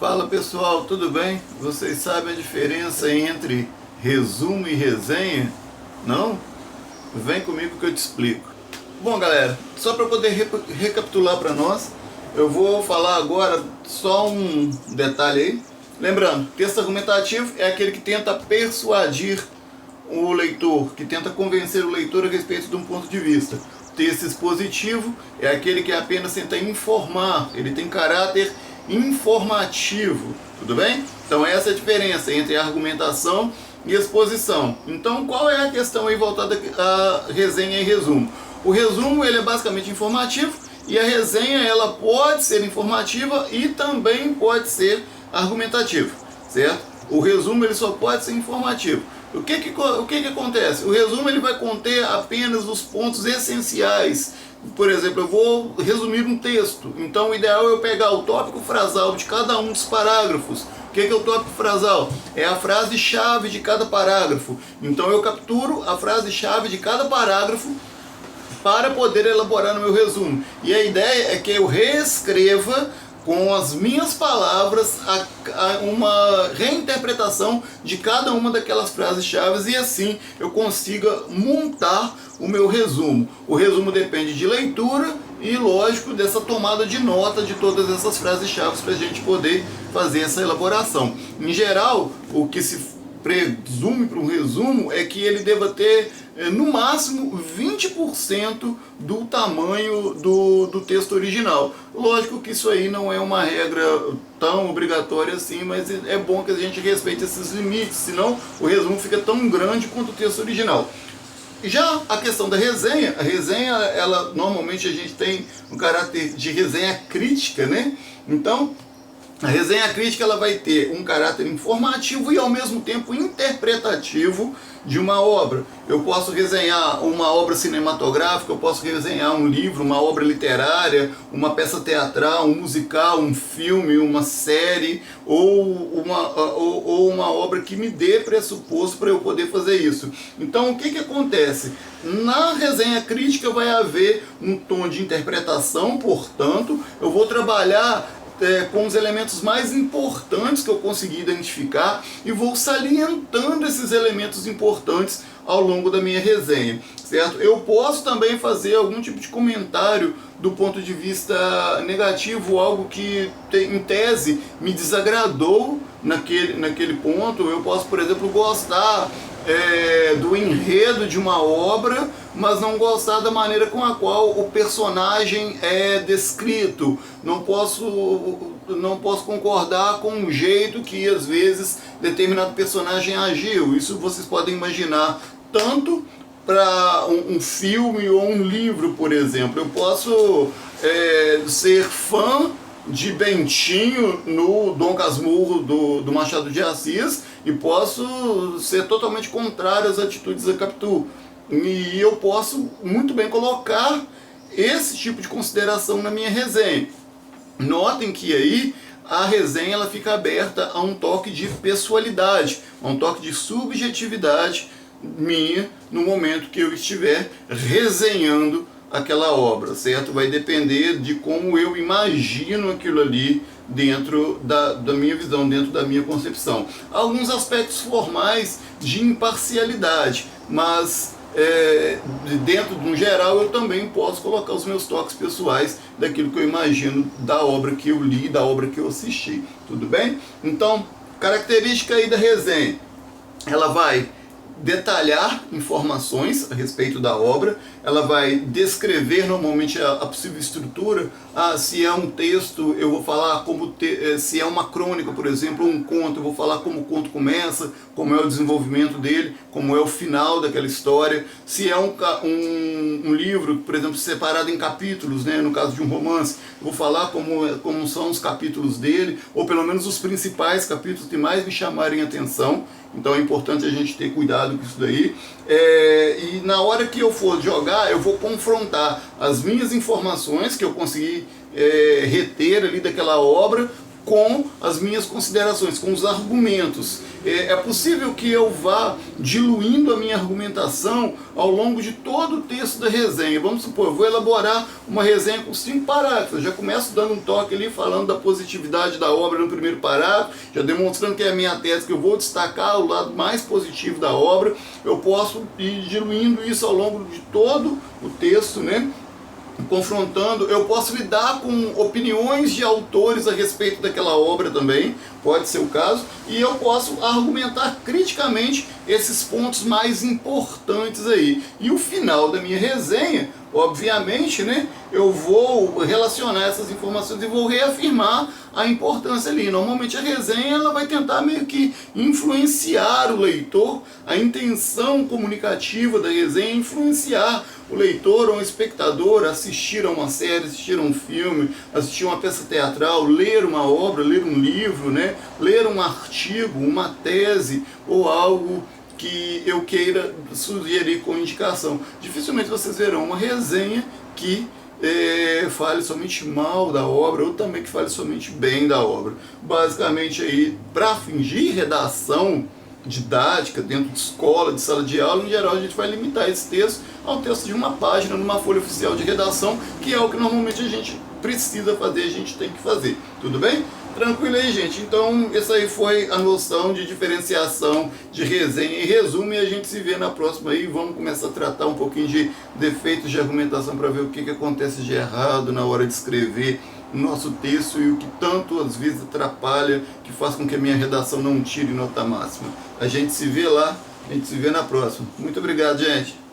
Fala pessoal, tudo bem? Vocês sabem a diferença entre resumo e resenha? Não? Vem comigo que eu te explico. Bom galera, só para poder recapitular para nós, eu vou falar agora só um detalhe aí. Lembrando, texto argumentativo é aquele que tenta persuadir o leitor, que tenta convencer o leitor a respeito de um ponto de vista. Texto expositivo é aquele que apenas tenta informar, ele tem caráter informativo, tudo bem? Então essa é a diferença entre argumentação e exposição. Então qual é a questão aí voltada à resenha e resumo? O resumo ele é basicamente informativo e a resenha ela pode ser informativa e também pode ser argumentativa, certo? O resumo ele só pode ser informativo. O que acontece? O resumo ele vai conter apenas os pontos essenciais. Por exemplo, eu vou resumir um texto. Então o ideal é eu pegar o tópico frasal de cada um dos parágrafos. O que é o tópico frasal? É a frase-chave de cada parágrafo. Então eu capturo a frase-chave de cada parágrafo para poder elaborar no meu resumo. E a ideia é que eu reescreva com as minhas palavras uma reinterpretação de cada uma daquelas frases-chave e assim eu consiga montar o meu resumo. O resumo depende de leitura e, lógico, dessa tomada de nota de todas essas frases-chave para a gente poder fazer essa elaboração. Em geral, o que se presume para um resumo é que ele deva ter no máximo 20% do tamanho do texto original. Lógico que isso aí não é uma regra tão obrigatória assim, mas é bom que a gente respeite esses limites, senão o resumo fica tão grande quanto o texto original. Já a questão da resenha, a resenha, ela normalmente a gente tem um caráter de resenha crítica, né? Então, a resenha crítica ela vai ter um caráter informativo e ao mesmo tempo interpretativo de uma obra. Eu posso resenhar uma obra cinematográfica, eu posso resenhar um livro, uma obra literária, uma peça teatral, um musical, um filme, uma série ou uma obra que me dê pressuposto para eu poder fazer isso. Então o que acontece? Na resenha crítica vai haver um tom de interpretação, portanto, eu vou trabalhar com os elementos mais importantes que eu consegui identificar e vou salientando esses elementos importantes ao longo da minha resenha, certo? Eu posso também fazer algum tipo de comentário do ponto de vista negativo, algo que em tese me desagradou naquele ponto. Eu posso, por exemplo, gostar do enredo de uma obra, mas não gostar da maneira com a qual o personagem é descrito. Não posso concordar com o jeito que às vezes determinado personagem agiu. Isso vocês podem imaginar tanto para um filme ou um livro, por exemplo. Eu posso ser fã de Bentinho no Dom Casmurro do Machado de Assis e posso ser totalmente contrário às atitudes da Capitu. E eu posso muito bem colocar esse tipo de consideração na minha resenha. Notem que aí a resenha ela fica aberta a um toque de pessoalidade, a um toque de subjetividade minha no momento que eu estiver resenhando aquela obra, certo? Vai depender de como eu imagino aquilo ali dentro da minha visão, dentro da minha concepção. Alguns aspectos formais de imparcialidade, mas dentro de um geral eu também posso colocar os meus toques pessoais daquilo que eu imagino da obra que eu li, da obra que eu assisti, tudo bem? Então, característica aí da resenha, ela vai detalhar informações a respeito da obra, ela vai descrever normalmente a possível estrutura. Se é um texto, eu vou falar se é uma crônica, por exemplo, ou um conto, eu vou falar como o conto começa, como é o desenvolvimento dele, como é o final daquela história. Se é um livro, por exemplo, separado em capítulos, né, no caso de um romance, eu vou falar como são os capítulos dele, ou pelo menos os principais capítulos que mais me chamarem a atenção. Então é importante a gente ter cuidado com isso daí. E na hora que eu for jogar, eu vou confrontar as minhas informações que eu consegui reter ali daquela obra com as minhas considerações, com os argumentos. É possível que eu vá diluindo a minha argumentação ao longo de todo o texto da resenha. Vamos supor, eu vou elaborar uma resenha com 5 parágrafos. Eu já começo dando um toque ali, falando da positividade da obra no primeiro parágrafo, já demonstrando que é a minha tese, que eu vou destacar o lado mais positivo da obra. Eu posso ir diluindo isso ao longo de todo o texto, né? Confrontando, eu posso lidar com opiniões de autores a respeito daquela obra também, pode ser o caso, e eu posso argumentar criticamente esses pontos mais importantes aí. E o final da minha resenha, obviamente, né, eu vou relacionar essas informações e vou reafirmar a importância ali. Normalmente a resenha ela vai tentar meio que influenciar o leitor, a intenção comunicativa da resenha é influenciar o leitor ou o espectador a assistir a uma série, assistir a um filme, assistir uma peça teatral, ler uma obra, ler um livro, né? Ler um artigo, uma tese ou algo que eu queira sugerir com indicação. Dificilmente vocês verão uma resenha que fale somente mal da obra ou também que fale somente bem da obra. Basicamente aí, para fingir redação didática dentro de escola, de sala de aula, em geral a gente vai limitar esse texto ao texto de uma página numa folha oficial de redação, que é o que normalmente a gente precisa fazer, a gente tem que fazer. Tudo bem? Tranquilo aí, gente? Então, essa aí foi a noção de diferenciação de resenha e resumo, e a gente se vê na próxima aí. Vamos começar a tratar um pouquinho de defeitos de argumentação para ver o que acontece de errado na hora de escrever o nosso texto e o que tanto às vezes atrapalha, que faz com que a minha redação não tire nota máxima. A gente se vê lá, a gente se vê na próxima. Muito obrigado, gente!